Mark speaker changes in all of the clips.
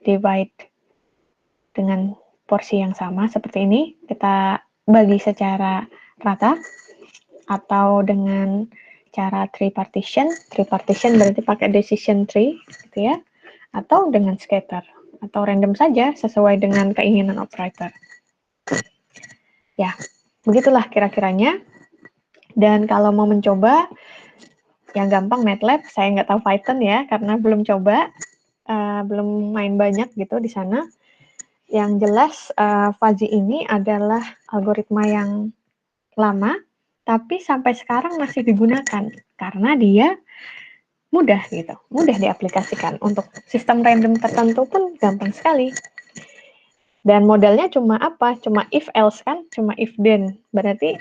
Speaker 1: divide dengan porsi yang sama seperti ini, kita bagi secara rata, atau dengan cara tree partition berarti pakai decision tree, gitu ya, atau dengan scatter, atau random saja sesuai dengan keinginan operator. Ya, begitulah kira-kiranya. Dan kalau mau mencoba, yang gampang MATLAB, saya nggak tahu Python ya, karena belum coba, belum main banyak gitu di sana. Yang jelas, fuzzy ini adalah algoritma yang lama, tapi sampai sekarang masih digunakan, karena dia mudah gitu, mudah diaplikasikan. Untuk sistem random tertentu pun gampang sekali. Dan modelnya cuma apa? Cuma if else kan, cuma if then. Berarti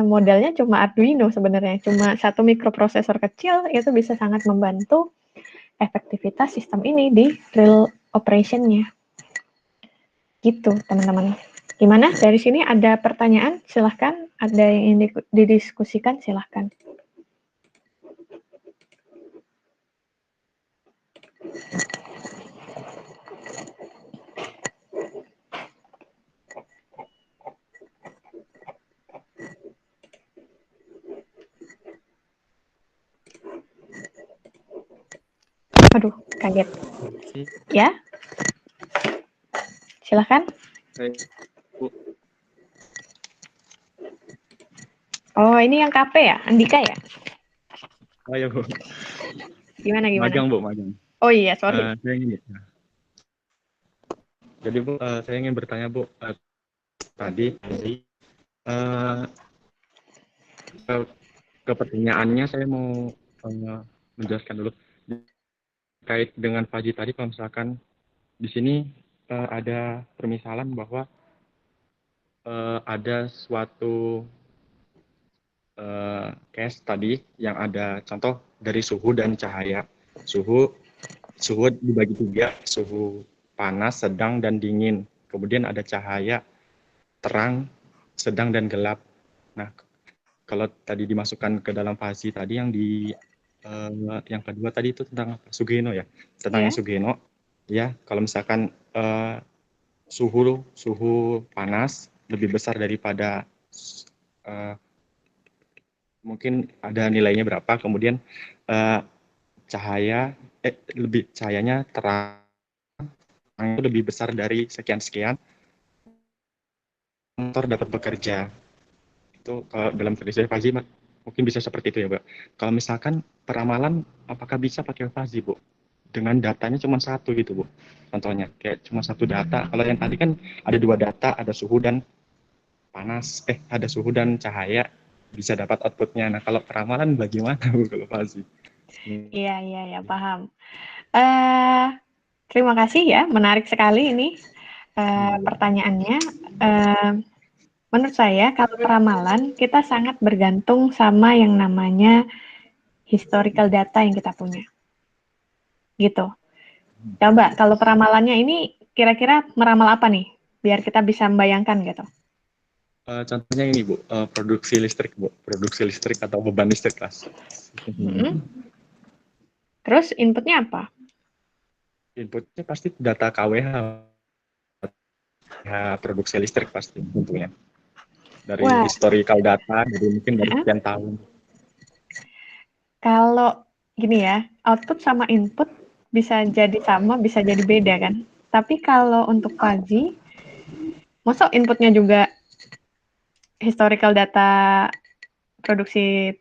Speaker 1: modelnya cuma Arduino sebenarnya, cuma satu mikroprosesor kecil itu bisa sangat membantu efektivitas sistem ini di real operation-nya. Gitu, teman-teman. Gimana? Dari sini ada pertanyaan? Silahkan. Ada yang ingin didiskusikan? Silahkan. Aduh, kaget. Ya? Silahkan. Oh, ini yang KP ya? Andika ya?
Speaker 2: Oh ya, Bu.
Speaker 1: Gimana?
Speaker 2: Magang, Bu, magang.
Speaker 1: Oh iya, sorry.
Speaker 2: Jadi, Bu, saya ingin bertanya, Bu, tadi ke pertanyaannya saya mau menjelaskan dulu terkait dengan Faji tadi. Kalau misalkan di sini ada permisalan bahwa ada suatu case tadi yang ada contoh dari suhu dan cahaya. Suhu dibagi tiga, suhu panas, sedang, dan dingin. Kemudian ada cahaya, terang, sedang, dan gelap. Nah, kalau tadi dimasukkan ke dalam fasi tadi yang yang kedua tadi itu tentang Sugeno ya, tentang Sugeno. Ya, kalau misalkan suhu panas lebih besar daripada mungkin ada nilainya berapa, kemudian cahayanya terang itu lebih besar dari sekian-sekian, motor dapat bekerja. Itu kalau dalam tradisi Fazi mungkin bisa seperti itu ya, Bu. Kalau misalkan peramalan, apakah bisa pakai Fazi, Bu? Dengan datanya cuma satu gitu, Bu. Contohnya, kayak cuma satu data. Kalau yang tadi kan ada dua data, ada suhu dan panas, ada suhu dan cahaya, bisa dapat outputnya. Nah, kalau peramalan bagaimana, Bu, kalau Fazi?
Speaker 1: Iya, paham. Terima kasih ya, menarik sekali ini pertanyaannya. Menurut saya, kalau peramalan, kita sangat bergantung sama yang namanya historical data yang kita punya. Gitu. Coba, kalau peramalannya ini kira-kira meramal apa nih? Biar kita bisa membayangkan gitu.
Speaker 2: Contohnya ini, Bu, produksi listrik, Bu. Produksi listrik atau beban listrik, Mas.
Speaker 1: Terus inputnya apa?
Speaker 2: Inputnya pasti data KWH. Ya, produksi listrik pasti tentunya. Dari historical data, jadi mungkin dari sekian tahun.
Speaker 1: Kalau gini ya, output sama input bisa jadi sama, bisa jadi beda kan. Tapi kalau untuk Fazi, masuk inputnya juga historical data produksi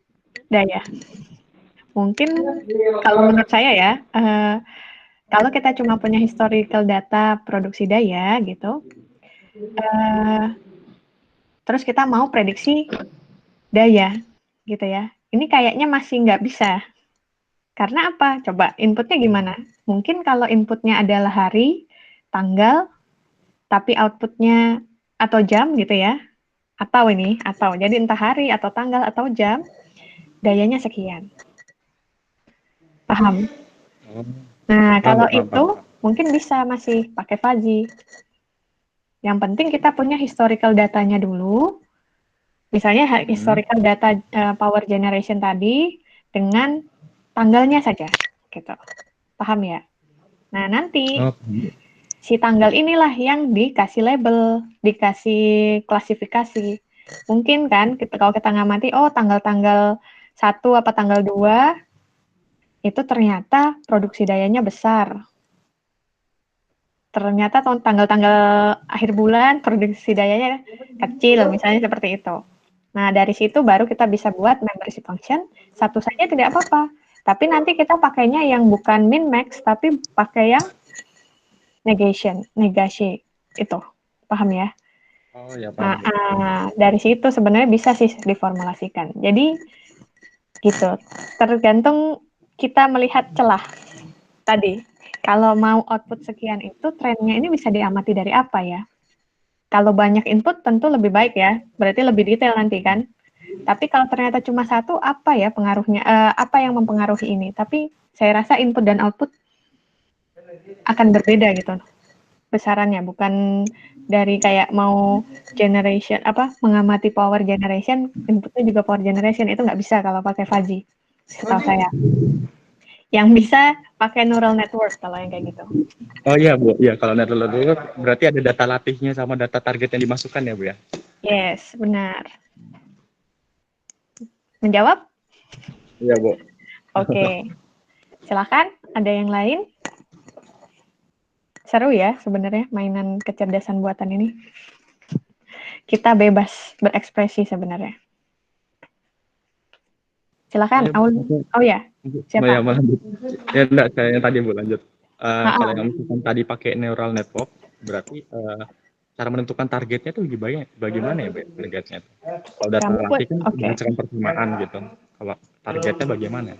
Speaker 1: daya. Mungkin kalau menurut saya ya, kalau kita cuma punya historical data produksi daya gitu, terus kita mau prediksi daya gitu ya, ini kayaknya masih nggak bisa. Karena apa? Coba inputnya gimana? Mungkin kalau inputnya adalah hari, tanggal, tapi outputnya atau jam gitu ya, atau jadi entah hari atau tanggal atau jam, dayanya sekian. Paham? Nah, kalau itu mungkin bisa masih pakai Fazi. Yang penting kita punya historical datanya dulu. Misalnya historical data power generation tadi dengan tanggalnya saja, gitu. Paham ya? Nah, nanti
Speaker 2: Oh,
Speaker 1: si tanggal inilah yang dikasih label, dikasih klasifikasi. Mungkin kan kalau kita ngamati, oh tanggal-tanggal 1 apa tanggal 2 itu ternyata produksi dayanya besar. Ternyata tanggal-tanggal akhir bulan produksi dayanya kecil, misalnya seperti itu. Nah, dari situ baru kita bisa buat membership function, satu saja tidak apa-apa. Tapi nanti kita pakainya yang bukan min max, tapi pakai yang negasi itu. Paham ya?
Speaker 2: oh ya
Speaker 1: Nah,
Speaker 2: paham, Bu.
Speaker 1: dari situ sebenarnya bisa sih diformulasikan. Jadi gitu. Tergantung kita melihat celah tadi. Kalau mau output sekian itu trennya ini bisa diamati dari apa ya? Kalau banyak input tentu lebih baik ya. Berarti lebih detail nanti kan. Tapi kalau ternyata cuma satu, apa ya pengaruhnya? Apa yang mempengaruhi ini? Tapi saya rasa input dan output akan berbeda gitu besarannya, bukan dari kayak mau generation mengamati power generation, inputnya juga power generation, itu nggak bisa kalau pakai fuzzy, setahu saya. Yang bisa pakai neural network kalau yang kayak gitu.
Speaker 2: Oh iya, Bu. Ya, kalau neural network berarti ada data latihnya sama data target yang dimasukkan ya, Bu ya?
Speaker 1: Yes, benar. Menjawab?
Speaker 2: Iya, Bu.
Speaker 1: Oke. Silakan, ada yang lain? Seru ya sebenarnya mainan kecerdasan buatan ini. Kita bebas berekspresi sebenarnya. Silakan, Aul. Oh ya, siapa?
Speaker 2: Ya, lanjut. Ya, enggak, saya yang tadi, Bu, lanjut. Kalau
Speaker 1: Ha-ha.
Speaker 2: yang misalkan tadi pakai neural network, berarti cara menentukan targetnya tuh bagaimana ya, Bu, targetnya? Kalau data
Speaker 1: Kamu pun,
Speaker 2: latih kan
Speaker 1: oke.
Speaker 2: berdasarkan persamaan gitu. Kalau targetnya bagaimana?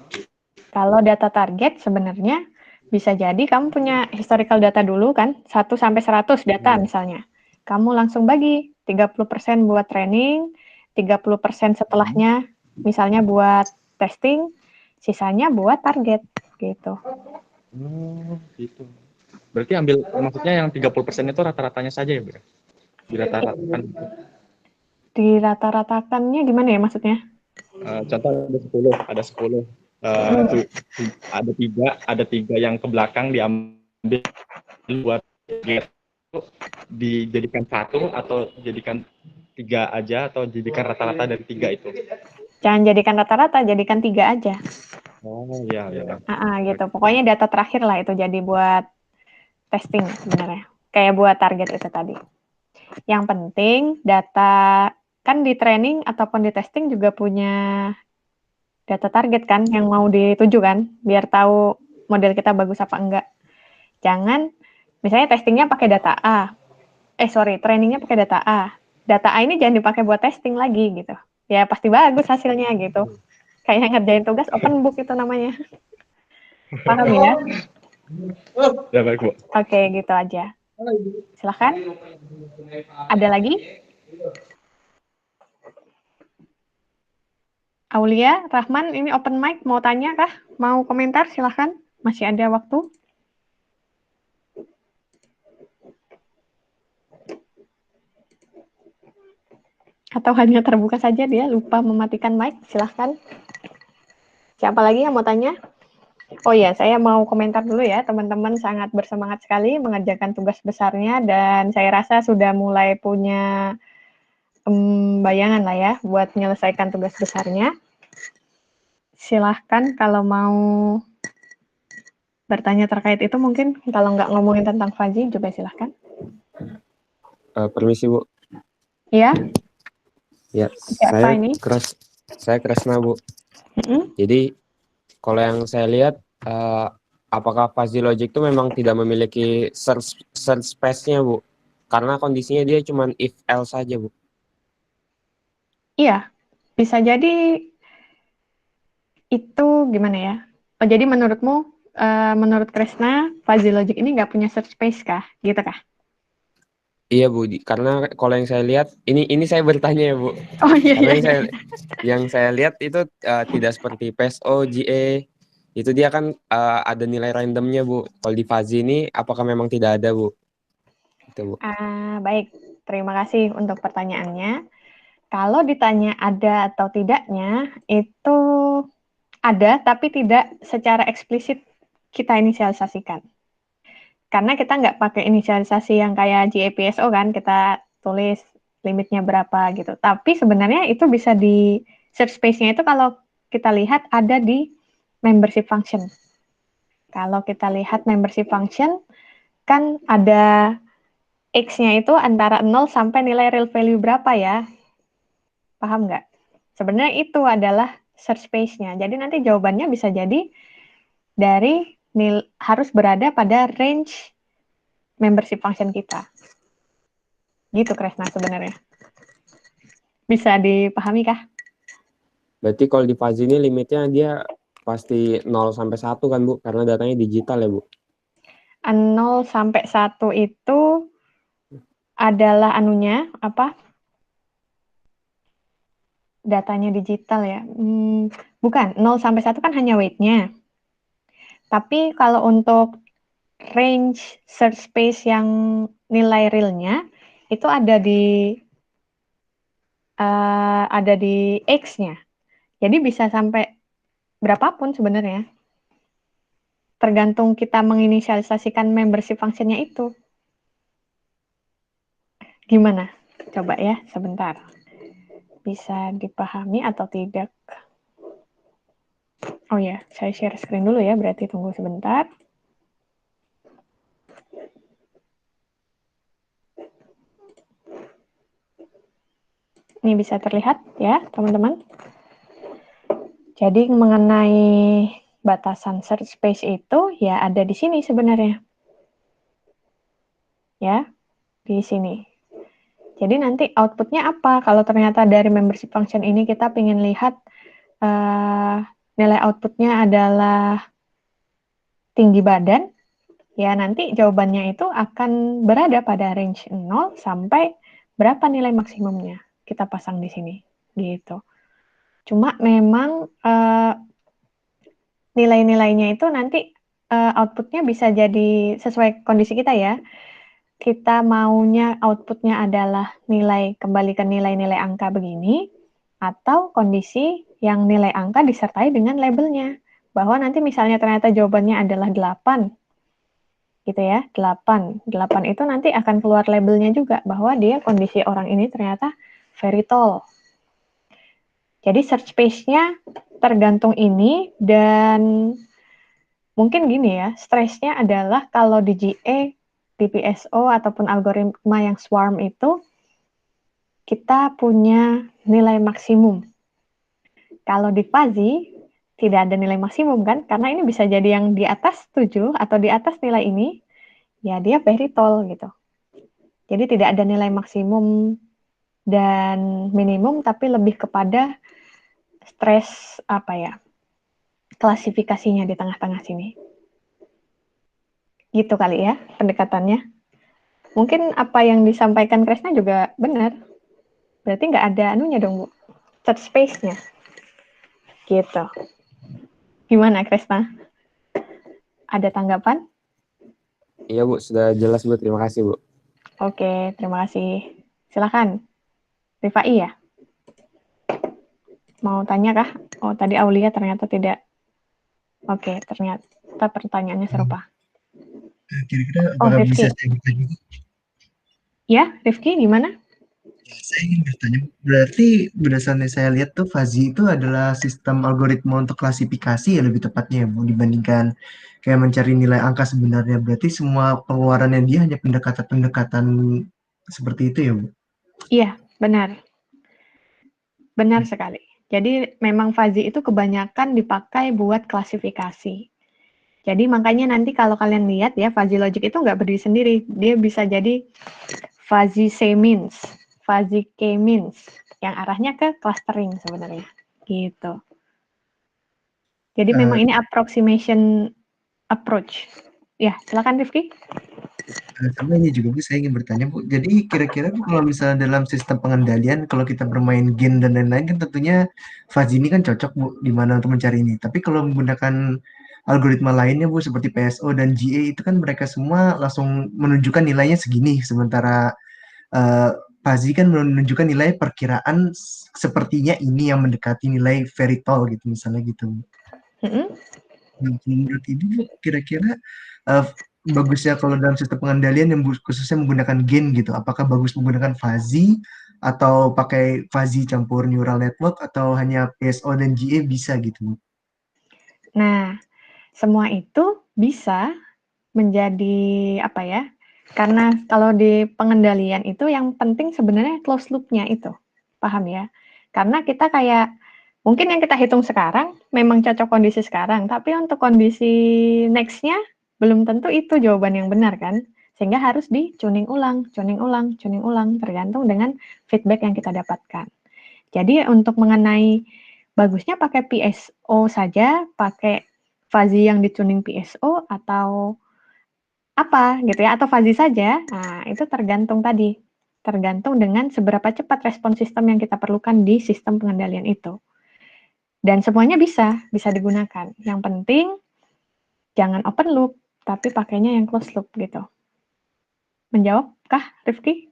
Speaker 1: Kalau data target sebenarnya bisa jadi kamu punya historical data dulu kan, 1 sampai 100 data misalnya. Kamu langsung bagi 30% buat training, 30% setelahnya misalnya buat testing, sisanya buat target gitu.
Speaker 2: Oh, gitu. Berarti maksudnya yang 30% itu rata-ratanya saja ya, Bu? Dirata-ratakan.
Speaker 1: Di rata-ratakannya gimana ya maksudnya?
Speaker 2: Contoh ada 10. Tuh, ada tiga yang ke belakang diambil buat dijadikan satu atau jadikan tiga aja atau jadikan rata-rata dari tiga itu.
Speaker 1: Jangan jadikan rata-rata, jadikan 3 aja.
Speaker 2: Oh iya ya.
Speaker 1: Gitu. Pokoknya data terakhir lah itu jadi buat testing sebenarnya. Kayak buat target itu tadi. Yang penting data kan di training ataupun di testing juga punya data target kan yang mau dituju kan, biar tahu model kita bagus apa enggak. Jangan misalnya testingnya pakai data A. Trainingnya pakai data A. Data A ini jangan dipakai buat testing lagi gitu. Ya pasti bagus hasilnya gitu. Kayak ngerjain tugas open book itu namanya. Paham ya?
Speaker 2: Ya baik, Bu.
Speaker 1: Oke, gitu aja. Silahkan. Ada lagi? Aulia, Rahman, ini open mic. Mau tanya kah? Mau komentar? Silahkan. Masih ada waktu. Atau hanya terbuka saja dia, lupa mematikan mic. Silahkan. Siapa lagi yang mau tanya? Oh ya, saya mau komentar dulu ya. Teman-teman sangat bersemangat sekali mengerjakan tugas besarnya dan saya rasa sudah mulai punya bayangan lah ya buat menyelesaikan tugas besarnya. Silahkan kalau mau bertanya terkait itu, mungkin kalau nggak ngomongin tentang Faji juga silahkan.
Speaker 3: Permisi, Bu.
Speaker 1: Ya,
Speaker 3: Ya,
Speaker 1: siapa ini?
Speaker 3: Saya Kresna, Bu. Jadi kalau yang saya lihat, apakah Fuzzy Logic itu memang tidak memiliki search space-nya, Bu? Karena kondisinya dia cuma if else saja, Bu.
Speaker 1: Iya, bisa jadi itu gimana ya? Oh, jadi menurutmu, menurut Kresna, Fuzzy Logic ini nggak punya search space kah? Gitu kah?
Speaker 3: Iya, Bu. Karena kalau yang saya lihat, ini saya bertanya ya, Bu.
Speaker 1: Oh iya,
Speaker 3: Karena
Speaker 1: iya.
Speaker 3: yang saya lihat itu tidak seperti PSO, GA. Itu dia kan ada nilai randomnya, Bu. Kalau di Fuzzy ini, apakah memang tidak ada, Bu? Itu, Bu.
Speaker 1: Baik, terima kasih untuk pertanyaannya. Kalau ditanya ada atau tidaknya, itu ada, tapi tidak secara eksplisit kita inisialisasikan. karena kita nggak pakai inisialisasi yang kayak GAPSO kan, kita tulis limitnya berapa gitu. Tapi sebenarnya itu bisa di search space-nya itu kalau kita lihat ada di membership function. Kalau kita lihat membership function, kan ada X-nya itu antara 0 sampai nilai real value berapa ya? Paham nggak? Sebenarnya itu adalah search space-nya. Jadi nanti jawabannya bisa jadi dari harus berada pada range membership function kita. Gitu Kresna sebenarnya. Bisa dipahami kah?
Speaker 3: Berarti kalau di fuzzy ini limitnya dia pasti 0 sampai 1 kan Bu, karena datanya digital ya Bu?
Speaker 1: 0 sampai 1 itu adalah anunya, apa? Datanya digital ya. Bukan, 0 sampai 1 kan hanya weight-nya. Tapi kalau untuk range search space yang nilai realnya itu ada di X-nya. Jadi bisa sampai berapapun sebenarnya. Tergantung kita menginisialisasikan membership function-nya itu. Gimana? Coba ya, sebentar. Bisa dipahami atau tidak? Oh ya, saya share screen dulu ya, berarti tunggu sebentar. Ini bisa terlihat ya, teman-teman. Jadi mengenai batasan search space itu ya ada di sini sebenarnya. Ya, di sini. Jadi nanti outputnya apa? Kalau ternyata dari membership function ini kita ingin lihat nilai outputnya adalah tinggi badan, ya nanti jawabannya itu akan berada pada range 0 sampai berapa nilai maksimumnya. Kita pasang di sini. Gitu. Cuma memang nilai-nilainya itu nanti outputnya bisa jadi sesuai kondisi kita ya. Kita maunya outputnya adalah kembali ke nilai-nilai angka begini, atau kondisi yang nilai angka disertai dengan labelnya. Bahwa nanti misalnya ternyata jawabannya adalah 8, gitu ya, 8. 8 itu nanti akan keluar labelnya juga, bahwa dia kondisi orang ini ternyata very tall. Jadi search space-nya tergantung ini, dan mungkin gini ya, stresnya adalah kalau di GA, di PSO, ataupun algoritma yang swarm itu, kita punya nilai maksimum. Kalau di fuzzy, tidak ada nilai maksimum kan, karena ini bisa jadi yang di atas 7 atau di atas nilai ini, ya dia very tall gitu. Jadi tidak ada nilai maksimum dan minimum, tapi lebih kepada stres klasifikasinya di tengah-tengah sini. Gitu kali ya pendekatannya. Mungkin apa yang disampaikan Kresna juga benar. Berarti nggak ada anunya dong, Bu. Search space-nya. Gitu. Gimana, Kresna? Ada tanggapan?
Speaker 3: Iya Bu, sudah jelas Bu. Terima kasih Bu.
Speaker 1: Oke, terima kasih. Silakan. Rifai ya? Mau tanya kah? Oh, tadi Aulia ternyata tidak. Oke, ternyata pertanyaannya serupa.
Speaker 4: Kira-kira
Speaker 1: Oh,
Speaker 4: apakah
Speaker 1: Rifki.
Speaker 4: bisa saya bertanya?
Speaker 1: Ya, Rifki gimana?
Speaker 4: Ya, saya ingin bertanya, berarti berdasarkan yang saya lihat tuh fuzzy itu adalah sistem algoritma untuk klasifikasi ya lebih tepatnya ya Bu, dibandingkan kayak mencari nilai angka sebenarnya. Berarti semua pengeluarannya dia hanya pendekatan-pendekatan seperti itu ya Bu?
Speaker 1: Iya, benar. Benar sekali. Jadi memang fuzzy itu kebanyakan dipakai buat klasifikasi. Jadi makanya nanti kalau kalian lihat ya, fuzzy logic itu nggak berdiri sendiri. Dia bisa jadi fuzzy C-means, fuzzy K-means, yang arahnya ke clustering sebenarnya. Gitu. Jadi memang ini approximation approach. Ya, silakan Rifki.
Speaker 4: Sama ini juga Bu, saya ingin bertanya Bu, jadi kira-kira Bu, kalau misalnya dalam sistem pengendalian, kalau kita bermain game dan lain-lain kan tentunya fuzzy ini kan cocok Bu, di mana untuk mencari ini. Tapi kalau menggunakan algoritma lainnya Bu, seperti PSO dan GA itu kan mereka semua langsung menunjukkan nilainya segini, sementara fuzzy kan menunjukkan nilai perkiraan sepertinya ini yang mendekati nilai very tall gitu, misalnya gitu. Nah, menurut Ibu Bu, kira-kira bagusnya kalau dalam sistem pengendalian yang khususnya menggunakan GAN gitu? Apakah bagus menggunakan fuzzy atau pakai fuzzy campur neural network atau hanya PSO dan GA bisa gitu?
Speaker 1: Nah, semua itu bisa menjadi apa ya? Karena kalau di pengendalian itu yang penting sebenarnya closed loop-nya itu. Paham ya? Karena kita kayak mungkin yang kita hitung sekarang memang cocok kondisi sekarang, tapi untuk kondisi next-nya belum tentu itu jawaban yang benar kan? Sehingga harus di-tuning ulang, tuning ulang, tuning ulang, tergantung dengan feedback yang kita dapatkan. Jadi untuk mengenai bagusnya pakai PSO saja, pakai fuzzy yang di-tuning PSO atau apa gitu ya, atau fuzzy saja, nah itu tergantung tadi, tergantung dengan seberapa cepat respon sistem yang kita perlukan di sistem pengendalian itu. Dan semuanya bisa digunakan. Yang penting jangan open loop, tapi pakainya yang closed loop gitu. Menjawabkah, Rifki?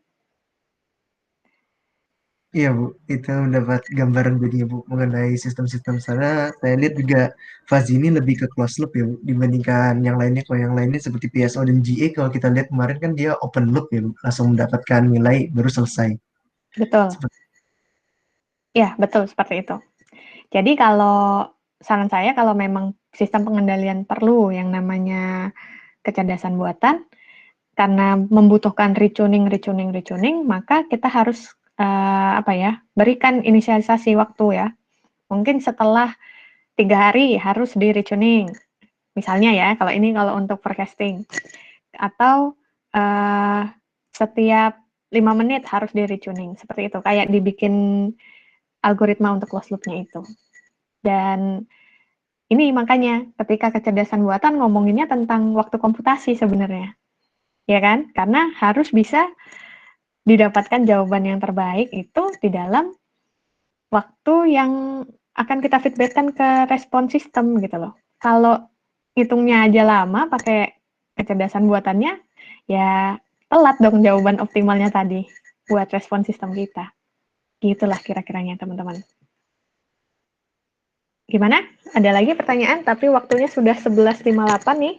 Speaker 4: Iya Bu, itu mendapat gambaran jadinya Bu mengenai sistem-sistem sana. Saya lihat juga fuzzy ini lebih ke closed loop ya Bu, dibandingkan yang lainnya. Kalau yang lainnya seperti PSO dan GA, kalau kita lihat kemarin kan dia open loop ya Bu, langsung mendapatkan nilai baru selesai.
Speaker 1: Betul. Ya, betul seperti itu. Jadi kalau saran saya kalau memang sistem pengendalian perlu yang namanya kecerdasan buatan, karena membutuhkan retuning, maka kita harus berikan inisialisasi waktu ya. Mungkin setelah 3 hari harus di retuning. Misalnya ya, kalau untuk forecasting. Atau setiap 5 menit harus di retuning. Seperti itu, kayak dibikin algoritma untuk closed loop-nya itu. Dan ini makanya ketika kecerdasan buatan ngomonginnya tentang waktu komputasi sebenarnya. Ya kan? Karena harus bisa didapatkan jawaban yang terbaik itu di dalam waktu yang akan kita feedbackkan ke respon sistem gitu loh. Kalau hitungnya aja lama pakai kecerdasan buatannya, ya telat dong jawaban optimalnya tadi buat respon sistem kita. Gitulah kira-kiranya teman-teman. Gimana? Ada lagi pertanyaan, tapi waktunya sudah 11.58 nih.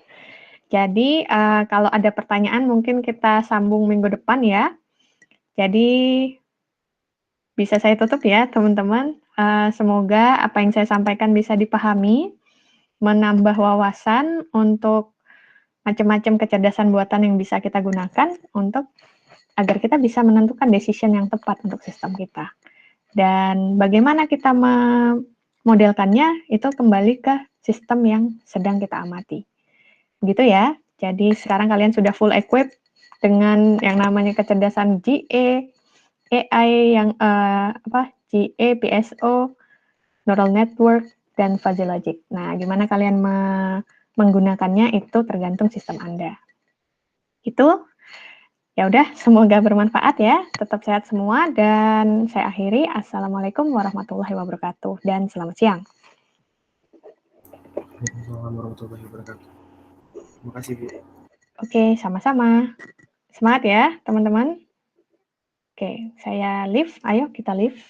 Speaker 1: Jadi kalau ada pertanyaan mungkin kita sambung minggu depan ya. Jadi bisa saya tutup ya teman-teman. Semoga apa yang saya sampaikan bisa dipahami, menambah wawasan untuk macam-macam kecerdasan buatan yang bisa kita gunakan untuk agar kita bisa menentukan decision yang tepat untuk sistem kita. Dan bagaimana kita memodelkannya itu kembali ke sistem yang sedang kita amati. Begitu ya. Jadi sekarang kalian sudah full equipped dengan yang namanya kecerdasan GA, AI yang GA, PSO, neural network, dan fuzzy logic. Nah, gimana kalian menggunakannya itu tergantung sistem Anda. Itu ya udah, semoga bermanfaat ya. Tetap sehat semua dan saya akhiri. Assalamualaikum warahmatullahi wabarakatuh dan selamat siang.
Speaker 3: Waalaikumsalam warahmatullahi wabarakatuh. Terima kasih Bu.
Speaker 1: Oke, sama-sama. Semangat ya teman-teman. Oke, saya leave. Ayo kita leave.